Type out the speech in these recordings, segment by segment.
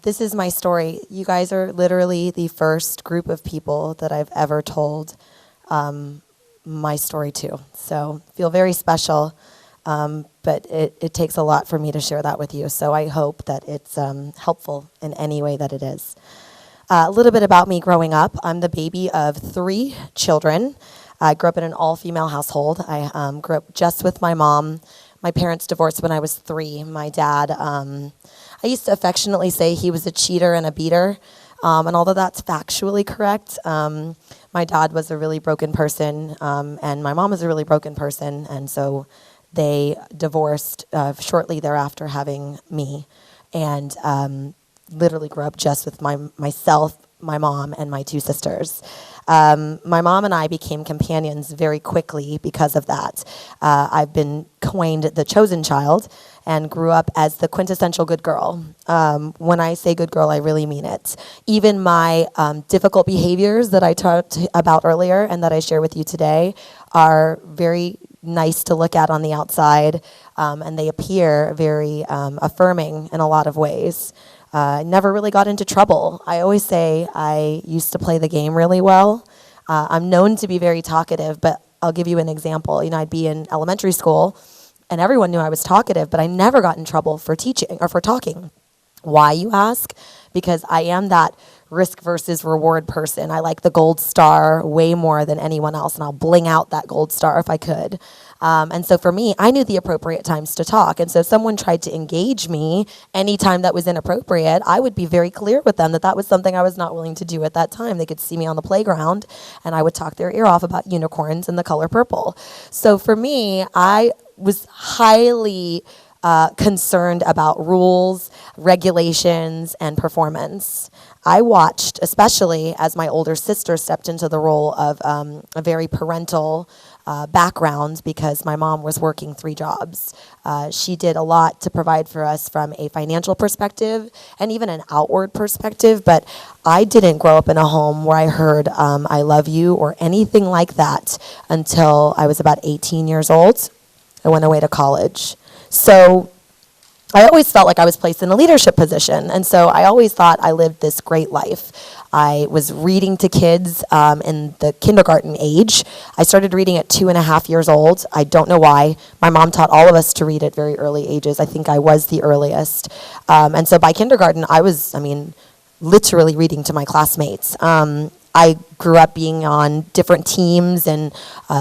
This is my story. You guys are literally the first group of people that I've ever told my story to. So feel very special, but it takes a lot for me to share that with you. So I hope that it's helpful in any way that it is. A little bit about me growing up. I'm the baby of 3 children. I grew up in an all-female household. I grew up just with my mom. My parents divorced when I was 3. My dad, I used to affectionately say he was a cheater and a beater. And although that's factually correct, my dad was a really broken person, and my mom was a really broken person. And so they divorced shortly thereafter having me. And literally grew up just with myself, my mom, and my 2 sisters. My mom and I became companions very quickly because of that. I've been coined the chosen child and grew up as the quintessential good girl. When I say good girl, I really mean it. Even my difficult behaviors that I talked about earlier and that I share with you today are very nice to look at on the outside, and they appear very affirming in a lot of ways. Never really got into trouble. I always say I used to play the game really well. I'm known to be very talkative, but I'll give you an example. I'd be in elementary school, and everyone knew I was talkative, but I never got in trouble for teaching or for talking. Why, you ask? Because I am that risk versus reward person. I like the gold star way more than anyone else, and I'll bling out that gold star if I could. And so for me, I knew the appropriate times to talk. And so if someone tried to engage me anytime that was inappropriate, I would be very clear with them that that was something I was not willing to do at that time. They could see me on the playground, and I would talk their ear off about unicorns and the color purple. So for me, I was highly concerned about rules, regulations, and performance. I watched, especially as my older sister stepped into the role of a very parental background because my mom was working 3 jobs. She did a lot to provide for us from a financial perspective and even an outward perspective, but I didn't grow up in a home where I heard I love you or anything like that until I was about 18 years old. I went away to college. So I always felt like I was placed in a leadership position, and so I always thought I lived this great life. I was reading to kids in the kindergarten age. I started reading at 2.5 years old. I don't know why. My mom taught all of us to read at very early ages. I think I was the earliest. And so by kindergarten, I was, literally reading to my classmates. I grew up being on different teams and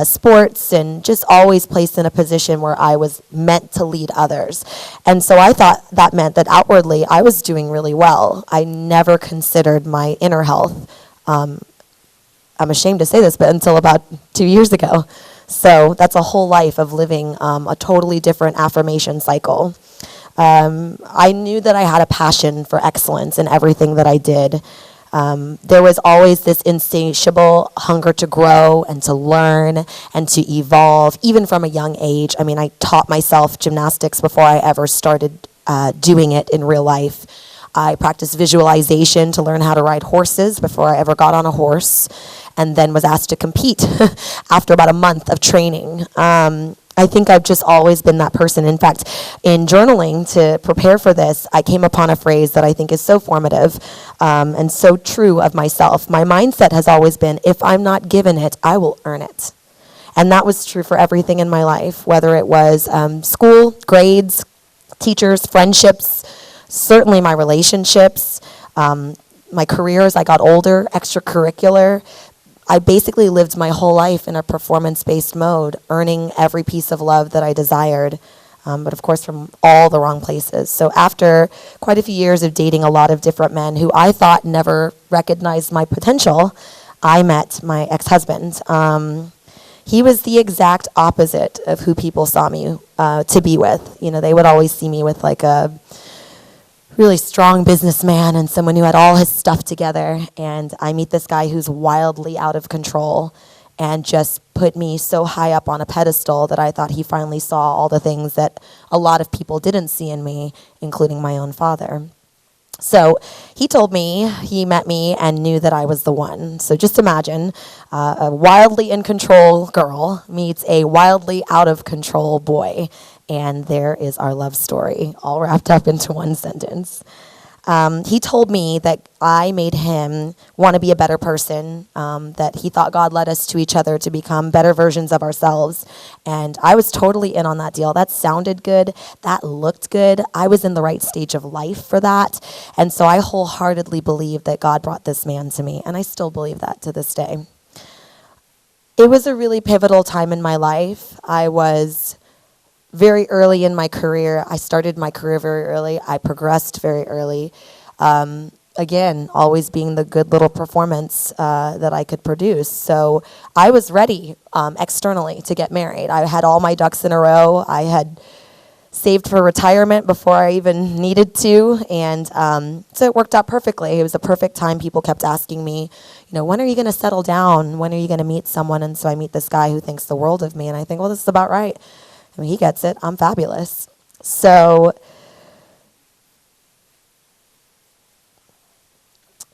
sports and just always placed in a position where I was meant to lead others. And so I thought that meant that outwardly I was doing really well. I never considered my inner health. I'm ashamed to say this, but until about 2 years ago. So that's a whole life of living a totally different affirmation cycle. I knew that I had a passion for excellence in everything that I did. There was always this insatiable hunger to grow and to learn and to evolve, even from a young age. I taught myself gymnastics before I ever started doing it in real life. I practiced visualization to learn how to ride horses before I ever got on a horse, and then was asked to compete after about a month of training. I think I've just always been that person. In fact, in journaling to prepare for this, I came upon a phrase that I think is so formative and so true of myself. My mindset has always been, if I'm not given it, I will earn it. And that was true for everything in my life, whether it was school, grades, teachers, friendships, certainly my relationships, my career as I got older, extracurricular. I basically lived my whole life in a performance-based mode, earning every piece of love that I desired, but of course from all the wrong places. So after quite a few years of dating a lot of different men who I thought never recognized my potential, I met my ex-husband. He was the exact opposite of who people saw me to be with. They would always see me with like a really strong businessman and someone who had all his stuff together, and I meet this guy who's wildly out of control and just put me so high up on a pedestal that I thought he finally saw all the things that a lot of people didn't see in me, including my own father. So he told me he met me and knew that I was the one. So just imagine a wildly in control girl meets a wildly out of control boy. And there is our love story, all wrapped up into one sentence. He told me that I made him want to be a better person, that he thought God led us to each other to become better versions of ourselves. And I was totally in on that deal. That sounded good. That looked good. I was in the right stage of life for that. And so I wholeheartedly believed that God brought this man to me. And I still believe that to this day. It was a really pivotal time in my life. I was very early in my career. I started my career very early. I progressed very early. Again, always being the good little performance that I could produce. So I was ready externally to get married. I had all my ducks in a row. I had saved for retirement before I even needed to. And so it worked out perfectly. It was a perfect time. People kept asking me, when are you going to settle down? When are you going to meet someone? And so I meet this guy who thinks the world of me. And I think, well, this is about right. I mean, he gets it. I'm fabulous. So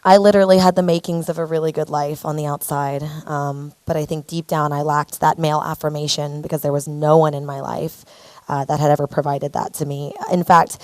I literally had the makings of a really good life on the outside. But I think deep down I lacked that male affirmation because there was no one in my life that had ever provided that to me. In fact,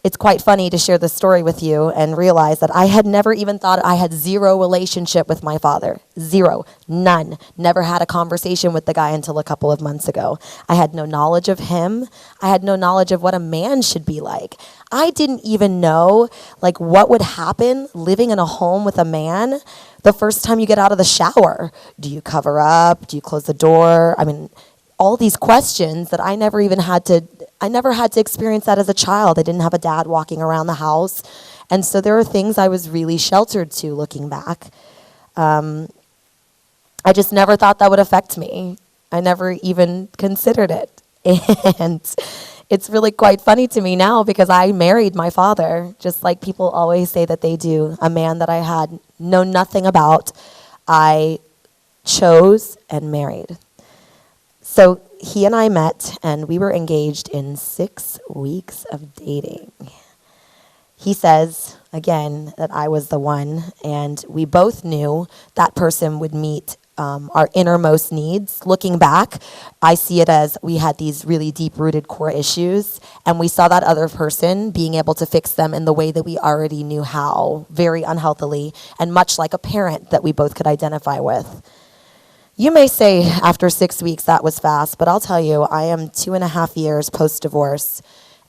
it's quite funny to share this story with you and realize that I had never even thought I had zero relationship with my father. Zero. None. Never had a conversation with the guy until a couple of months ago. I had no knowledge of him. I had no knowledge of what a man should be like. I didn't even know what would happen living in a home with a man the first time you get out of the shower. Do you cover up? Do you close the door? I mean, all these questions that I never had to experience that as a child. I didn't have a dad walking around the house. And so there are things I was really sheltered to looking back. I just never thought that would affect me. I never even considered it. And it's really quite funny to me now because I married my father, just like people always say that they do. A man that I had known nothing about, I chose and married. So he and I met, and we were engaged in 6 weeks of dating. He says, again, that I was the one, and we both knew that person would meet our innermost needs. Looking back, I see it as we had these really deep-rooted core issues, and we saw that other person being able to fix them in the way that we already knew how, very unhealthily, and much like a parent that we both could identify with. You may say after 6 weeks that was fast, but I'll tell you, I am 2.5 years post-divorce,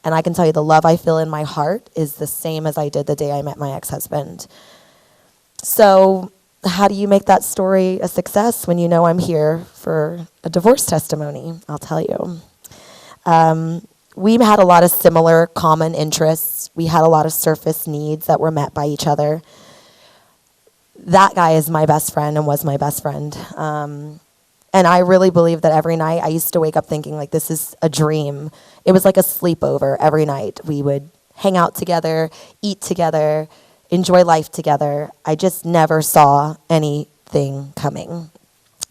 and I can tell you the love I feel in my heart is the same as I did the day I met my ex-husband. So how do you make that story a success when you know I'm here for a divorce testimony? I'll tell you. We had a lot of similar common interests. We had a lot of surface needs that were met by each other. That guy is my best friend and was my best friend. And I really believe that every night I used to wake up thinking this is a dream. It was like a sleepover every night. We would hang out together, eat together, enjoy life together. I just never saw anything coming.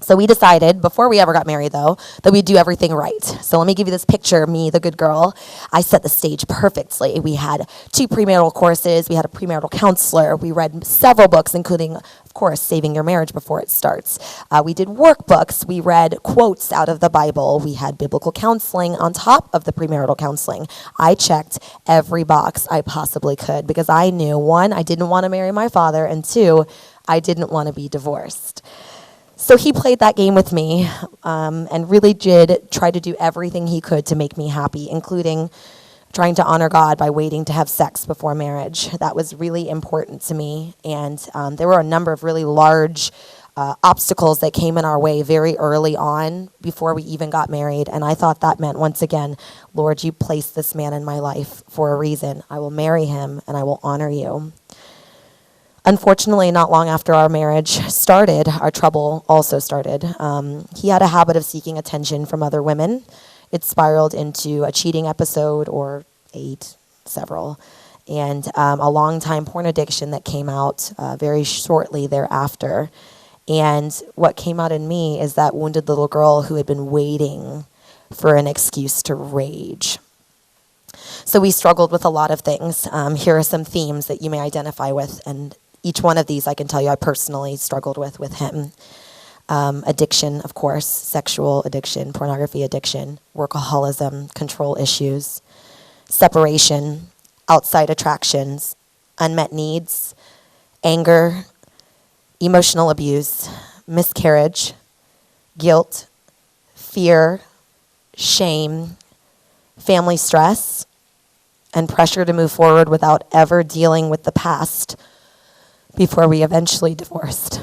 So we decided, before we ever got married though, that we'd do everything right. So let me give you this picture of me, the good girl. I set the stage perfectly. We had 2 premarital courses. We had a premarital counselor. We read several books, including, of course, Saving Your Marriage Before It Starts. We did workbooks. We read quotes out of the Bible. We had biblical counseling on top of the premarital counseling. I checked every box I possibly could because I knew, 1, I didn't want to marry my father, and 2, I didn't want to be divorced. So he played that game with me and really did try to do everything he could to make me happy, including trying to honor God by waiting to have sex before marriage. That was really important to me. And there were a number of really large obstacles that came in our way very early on before we even got married. And I thought that meant, once again, Lord, you placed this man in my life for a reason. I will marry him and I will honor you. Unfortunately, not long after our marriage started, our trouble also started. He had a habit of seeking attention from other women. It spiraled into a cheating episode, or 8, several, and a long-time porn addiction that came out very shortly thereafter. And what came out in me is that wounded little girl who had been waiting for an excuse to rage. So we struggled with a lot of things. Here are some themes that you may identify with, and each one of these, I can tell you, I personally struggled with him. Addiction, of course, sexual addiction, pornography addiction, workaholism, control issues, separation, outside attractions, unmet needs, anger, emotional abuse, miscarriage, guilt, fear, shame, family stress, and pressure to move forward without ever dealing with the past before we eventually divorced.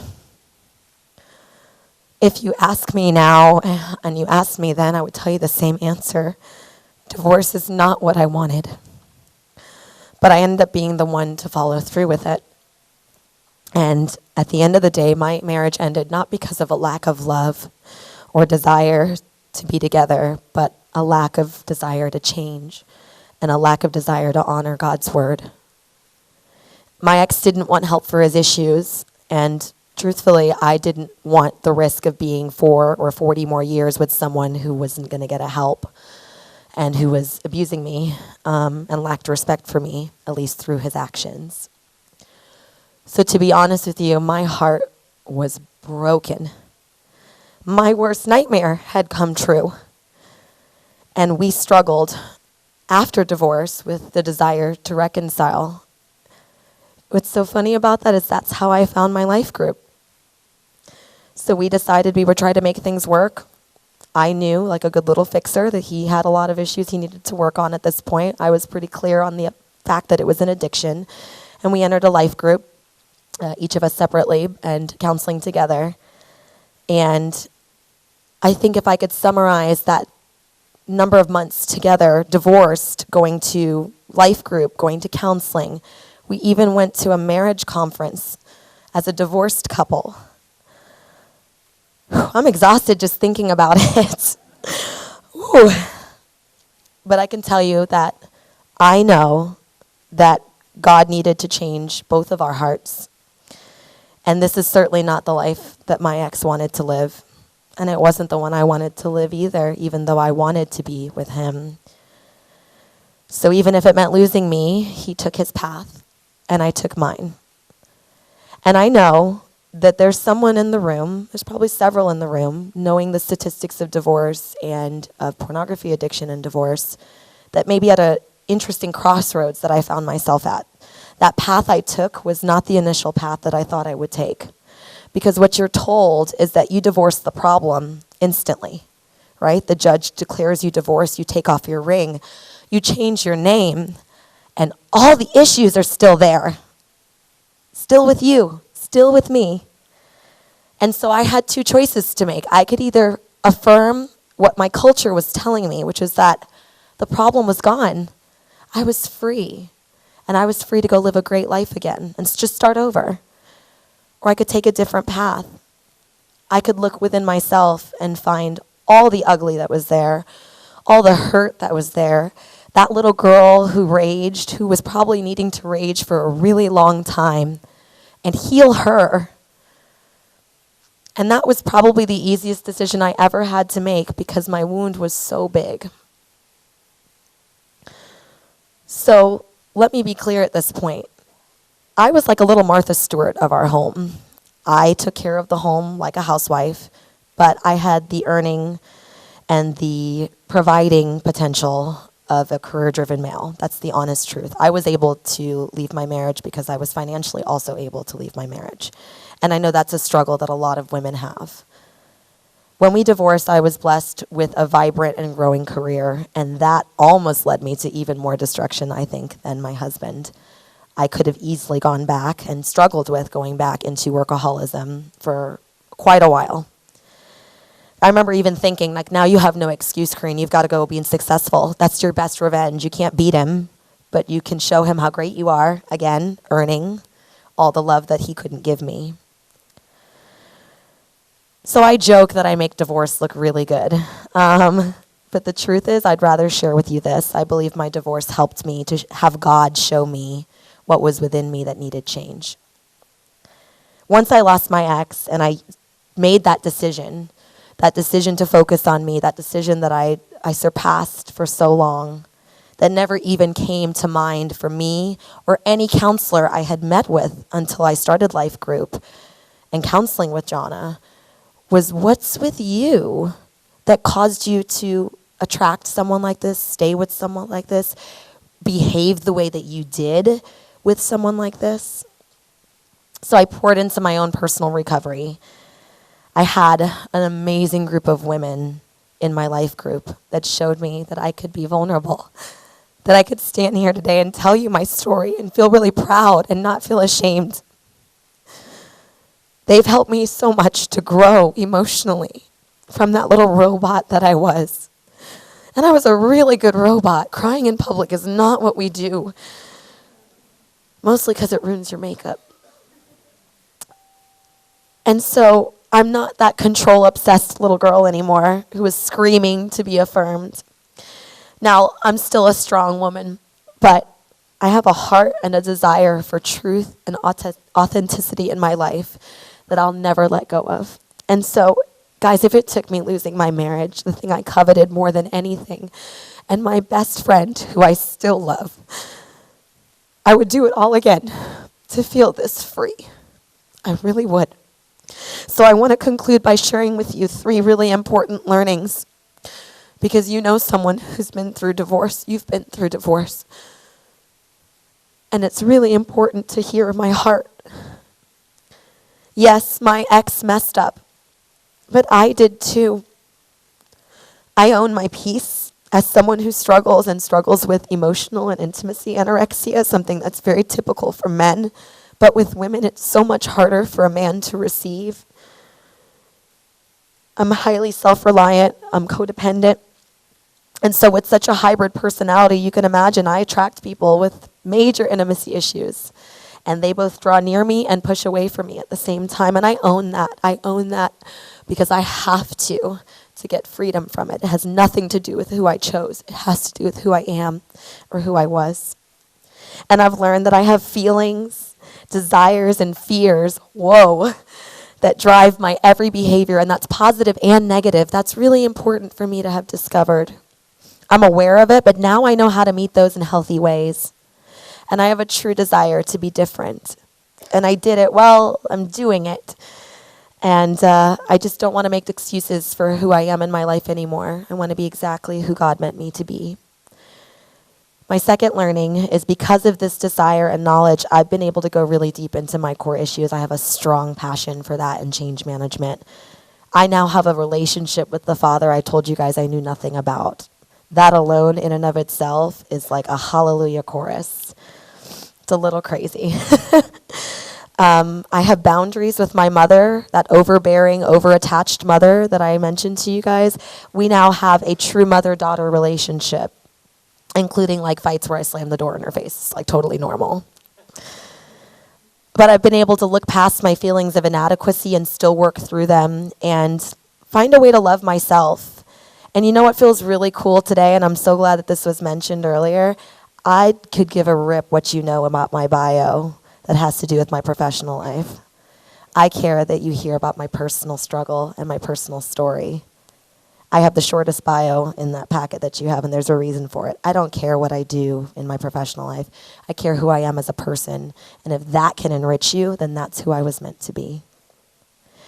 If you ask me now, and you asked me then, I would tell you the same answer. Divorce is not what I wanted. But I ended up being the one to follow through with it. And at the end of the day, my marriage ended not because of a lack of love or desire to be together, but a lack of desire to change and a lack of desire to honor God's word. My ex didn't want help for his issues, and truthfully, I didn't want the risk of being 4 or 40 more years with someone who wasn't going to get a help and who was abusing me and lacked respect for me, at least through his actions. So to be honest with you, my heart was broken. My worst nightmare had come true. And we struggled after divorce with the desire to reconcile. What's so funny about that is that's how I found my life group. So we decided we would try to make things work. I knew, like a good little fixer, that he had a lot of issues he needed to work on at this point. I was pretty clear on the fact that it was an addiction. And we entered a life group, each of us separately, and counseling together. And I think if I could summarize that number of months together, divorced, going to life group, going to counseling, we even went to a marriage conference as a divorced couple. I'm exhausted just thinking about it. Ooh. But I can tell you that I know that God needed to change both of our hearts. And this is certainly not the life that my ex wanted to live. And it wasn't the one I wanted to live either, even though I wanted to be with him. So even if it meant losing me, he took his path, and I took mine. And I know that there's someone in the room, there's probably several in the room, knowing the statistics of divorce and of pornography addiction and divorce, that may be at an interesting crossroads that I found myself at. That path I took was not the initial path that I thought I would take. Because what you're told is that you divorce the problem instantly, right? The judge declares you divorced, you take off your ring, you change your name, and all the issues are still there. Still with you, still with me. And so I had two choices to make. I could either affirm what my culture was telling me, which was that the problem was gone. I was free, and I was free to go live a great life again and just start over. Or I could take a different path. I could look within myself and find all the ugly that was there, all the hurt that was there. That little girl who raged, who was probably needing to rage for a really long time, and heal her. And that was probably the easiest decision I ever had to make because my wound was so big. So let me be clear at this point. I was like a little Martha Stewart of our home. I took care of the home like a housewife, but I had the earning and the providing potential of a career-driven male. That's the honest truth. I was able to leave my marriage because I was financially also able to leave my marriage. And I know that's a struggle that a lot of women have. When we divorced, I was blessed with a vibrant and growing career, and that almost led me to even more destruction, I think, than my husband. I could have easily gone back and struggled with going back into workaholism for quite a while. I remember even thinking, like, now you have no excuse, Koreen. You've got to go being successful. That's your best revenge. You can't beat him, but you can show him how great you are, again, earning all the love that he couldn't give me. So I joke that I make divorce look really good. But the truth is, I'd rather share with you this. I believe my divorce helped me to have God show me what was within me that needed change. Once I lost my ex and I made that decision to focus on me, that decision that I surpassed for so long, that never even came to mind for me or any counselor I had met with until I started life group and counseling with Jonna, was what's with you that caused you to attract someone like this, stay with someone like this, behave the way that you did? with someone like this. So I poured into my own personal recovery. I had an amazing group of women in my life group that showed me that I could be vulnerable, that I could stand here today and tell you my story and feel really proud and not feel ashamed. They've helped me so much to grow emotionally from that little robot that I was. And I was a really good robot. Crying in public is not what we do, mostly because it ruins your makeup. And so I'm not that control-obsessed little girl anymore who is screaming to be affirmed. Now, I'm still a strong woman, but I have a heart and a desire for truth and authenticity in my life that I'll never let go of. And so, guys, if it took me losing my marriage, the thing I coveted more than anything, and my best friend, who I still love, I would do it all again to feel this free. I really would. So I want to conclude by sharing with you 3 really important learnings, because you know someone who's been through divorce. You've been through divorce. And it's really important to hear my heart. Yes, my ex messed up, but I did too. I own my peace as someone who struggles with emotional and intimacy anorexia, something that's very typical for men. But with women, it's so much harder for a man to receive. I'm highly self-reliant. I'm codependent. And so with such a hybrid personality, you can imagine I attract people with major intimacy issues. And they both draw near me and push away from me at the same time. And I own that. I own that because I have to get freedom from it. It has nothing to do with who I chose. It has to do with who I am or who I was. And I've learned that I have feelings, desires, and fears, that drive my every behavior, and that's positive and negative. That's really important for me to have discovered. I'm aware of it, but now I know how to meet those in healthy ways. And I have a true desire to be different. And I did it well, I'm doing it. And I just don't want to make excuses for who I am in my life anymore. I want to be exactly who God meant me to be. My second learning is because of this desire and knowledge, I've been able to go really deep into my core issues. I have a strong passion for that and change management. I now have a relationship with the Father I told you guys I knew nothing about. That alone in and of itself is like a hallelujah chorus. It's a little crazy. I have boundaries with my mother, that overbearing, overattached mother that I mentioned to you guys. We now have a true mother-daughter relationship, including like fights where I slam the door in her face. It's like totally normal. But I've been able to look past my feelings of inadequacy and still work through them and find a way to love myself. And you know what feels really cool today, and I'm so glad that this was mentioned earlier? I could give a rip what you know about my bio that has to do with my professional life. I care that you hear about my personal struggle and my personal story. I have the shortest bio in that packet that you have, and there's a reason for it. I don't care what I do in my professional life. I care who I am as a person. And if that can enrich you, then that's who I was meant to be.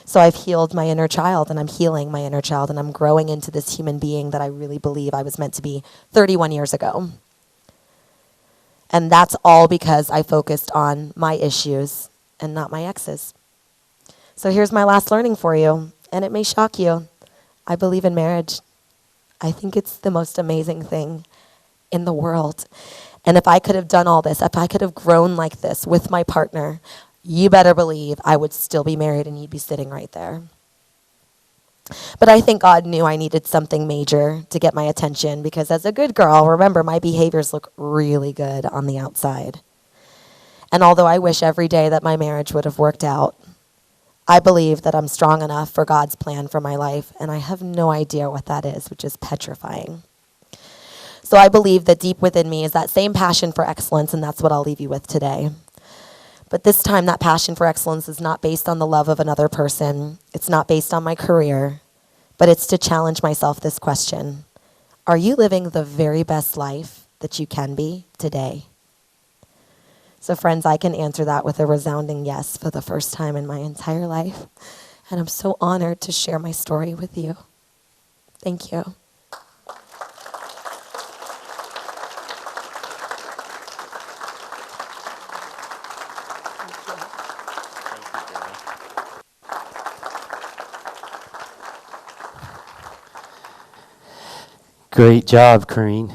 So I've healed my inner child, and I'm healing my inner child, and I'm growing into this human being that I really believe I was meant to be 31 years ago. And that's all because I focused on my issues and not my ex's. So here's my last learning for you, and it may shock you. I believe in marriage. I think it's the most amazing thing in the world. And if I could have done all this, if I could have grown like this with my partner, you better believe I would still be married and he'd be sitting right there. But I think God knew I needed something major to get my attention, because as a good girl, remember, my behaviors look really good on the outside. And although I wish every day that my marriage would have worked out, I believe that I'm strong enough for God's plan for my life, and I have no idea what that is, which is petrifying. So I believe that deep within me is that same passion for excellence, and that's what I'll leave you with today. But this time, that passion for excellence is not based on the love of another person. It's not based on my career, but it's to challenge myself this question. Are you living the very best life that you can be today? So friends, I can answer that with a resounding yes for the first time in my entire life. And I'm so honored to share my story with you. Thank you. Great job, Koreen.